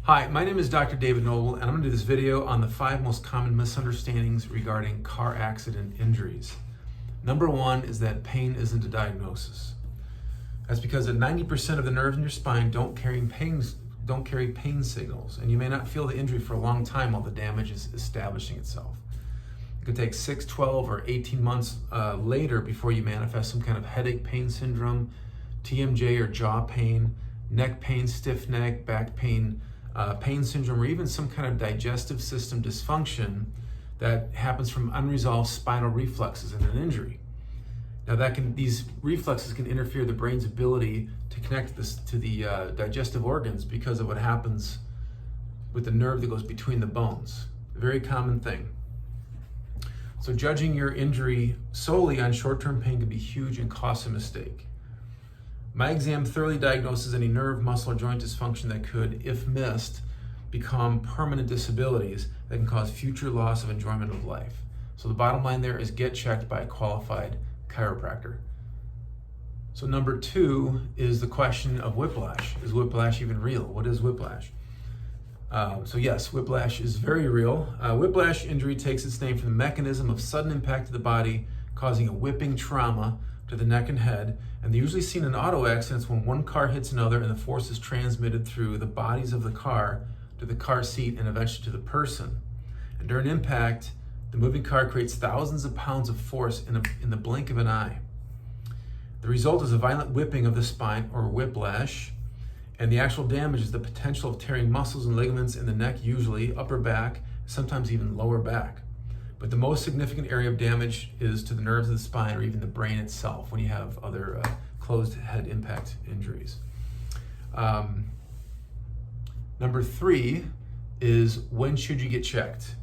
Hi, my name is Dr. David Noble, and I'm going to do this video on the 5 most common misunderstandings regarding car accident injuries. Number 1 is that pain isn't a diagnosis. That's because 90% of the nerves in your spine don't carry pain signals, and you may not feel the injury for a long time while the damage is establishing itself. It could take 6, 12, or 18 months later before you manifest some kind of headache pain syndrome, TMJ or jaw pain, neck pain, stiff neck, back pain, pain syndrome, or even some kind of digestive system dysfunction that happens from unresolved spinal reflexes in an injury. Now these reflexes can interfere the brain's ability to connect this to the digestive organs because of what happens with the nerve that goes between the bones. A very common thing. So judging your injury solely on short-term pain can be huge and cost a mistake. My exam thoroughly diagnoses any nerve, muscle, or joint dysfunction that could, if missed, become permanent disabilities that can cause future loss of enjoyment of life. So the bottom line there is get checked by a qualified chiropractor. So number 2 is the question of whiplash. Is whiplash even real? What is whiplash? So yes, whiplash is very real. Whiplash injury takes its name from the mechanism of sudden impact to the body, causing a whipping trauma to the neck and head, and they're usually seen in auto accidents when one car hits another and the force is transmitted through the bodies of the car to the car seat and eventually to the person. And during impact, the moving car creates thousands of pounds of force in the blink of an eye. The result is a violent whipping of the spine, or whiplash, and the actual damage is the potential of tearing muscles and ligaments in the neck, usually upper back, sometimes even lower back. But the most significant area of damage is to the nerves of the spine or even the brain itself when you have other closed head impact injuries. Number 3 is, when should you get checked?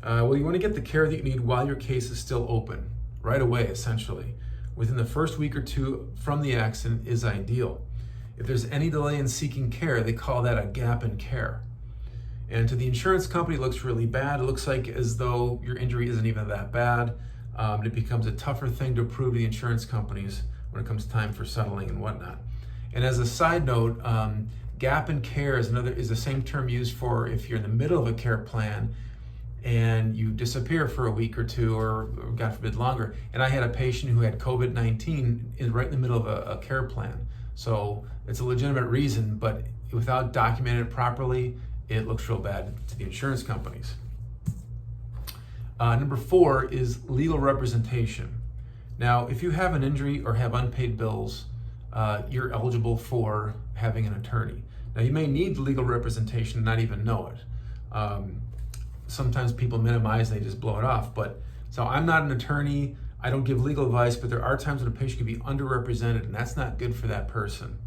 Well, you want to get the care that you need while your case is still open, right away, essentially. Within the first week or 2 from the accident is ideal. If there's any delay in seeking care, they call that a gap in care. And to the insurance company, it looks really bad. It looks like as though your injury isn't even that bad. It becomes a tougher thing to prove to the insurance companies when it comes time for settling and whatnot. And as a side note, gap in care is the same term used for if you're in the middle of a care plan and you disappear for a week or 2, or God forbid longer. And I had a patient who had COVID-19 right in the middle of a care plan. So it's a legitimate reason, but without documenting it properly, it looks real bad to the insurance companies. Number 4 is legal representation. Now, if you have an injury or have unpaid bills, you're eligible for having an attorney. Now, you may need legal representation and not even know it. Sometimes people minimize, they just blow it off. So I'm not an attorney, I don't give legal advice, but there are times when a patient can be underrepresented, and that's not good for that person.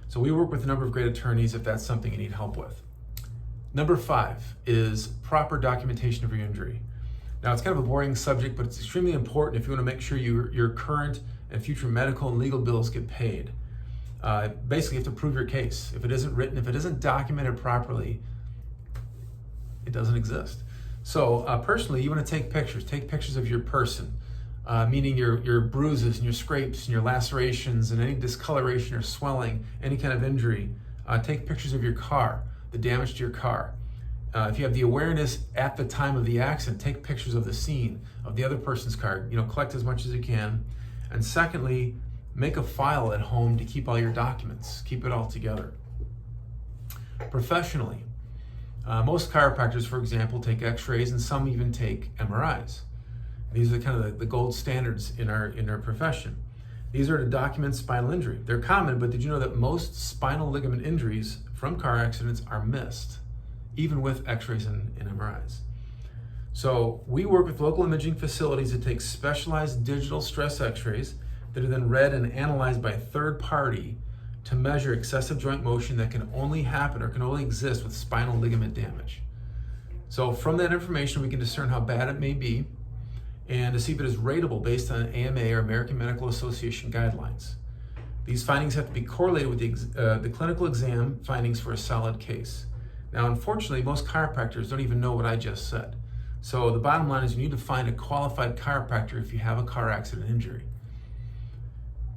So we work with a number of great attorneys if that's something you need help with. Number 5 is proper documentation of your injury. Now, it's kind of a boring subject, but it's extremely important if you want to make sure your current and future medical and legal bills get paid. Basically, you have to prove your case. If it isn't written, if it isn't documented properly, it doesn't exist. So personally, you want to take pictures of your person, meaning your bruises and your scrapes and your lacerations and any discoloration or swelling, any kind of injury. Take pictures of your car, the damage to your car. If you have the awareness at the time of the accident, take pictures of the scene, of the other person's car. Collect as much as you can. And secondly, make a file at home to keep all your documents. Keep it all together. Professionally, most chiropractors, for example, take x-rays, and some even take MRIs. These are kind of the gold standards in our profession. These are to document spinal injury. They're common, but did you know that most spinal ligament injuries from car accidents are missed, even with x-rays and MRIs? So we work with local imaging facilities that take specialized digital stress x-rays that are then read and analyzed by a third party to measure excessive joint motion that can only happen or can only exist with spinal ligament damage. So from that information, we can discern how bad it may be and to see if it is rateable based on AMA or American Medical Association guidelines. These findings have to be correlated with the clinical exam findings for a solid case. Now, unfortunately, most chiropractors don't even know what I just said. So the bottom line is you need to find a qualified chiropractor if you have a car accident injury.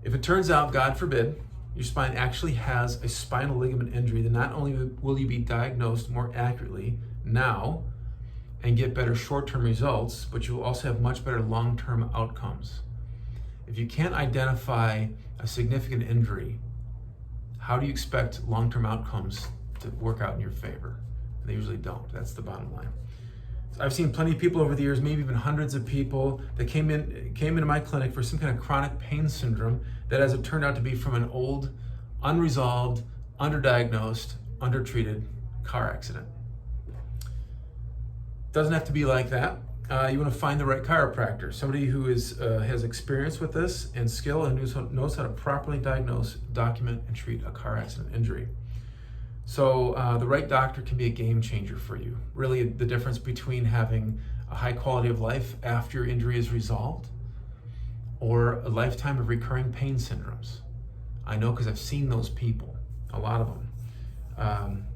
If it turns out, God forbid, your spine actually has a spinal ligament injury, then not only will you be diagnosed more accurately now and get better short-term results, but you will also have much better long-term outcomes. If you can't identify a significant injury, how do you expect long-term outcomes to work out in your favor? They usually don't. That's the bottom line. So I've seen plenty of people over the years, maybe even hundreds of people that came into my clinic for some kind of chronic pain syndrome that, as it turned out to be, from an old, unresolved, underdiagnosed, undertreated car accident. Doesn't have to be like that. You want to find the right chiropractor, somebody who has experience with this and skill and knows how to properly diagnose, document, and treat a car accident injury. So the right doctor can be a game changer for you. Really, the difference between having a high quality of life after your injury is resolved or a lifetime of recurring pain syndromes. I know because I've seen those people, a lot of them.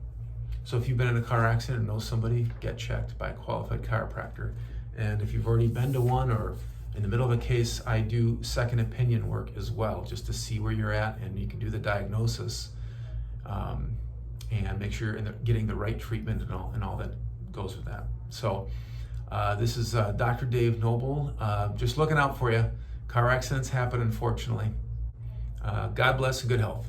So if you've been in a car accident and know somebody, get checked by a qualified chiropractor. And if you've already been to one or in the middle of a case, I do second opinion work as well, just to see where you're at, and you can do the diagnosis and make sure you're getting the right treatment and all that goes with that. So this is Dr. Dave Noble, just looking out for you. Car accidents happen, unfortunately. God bless and good health.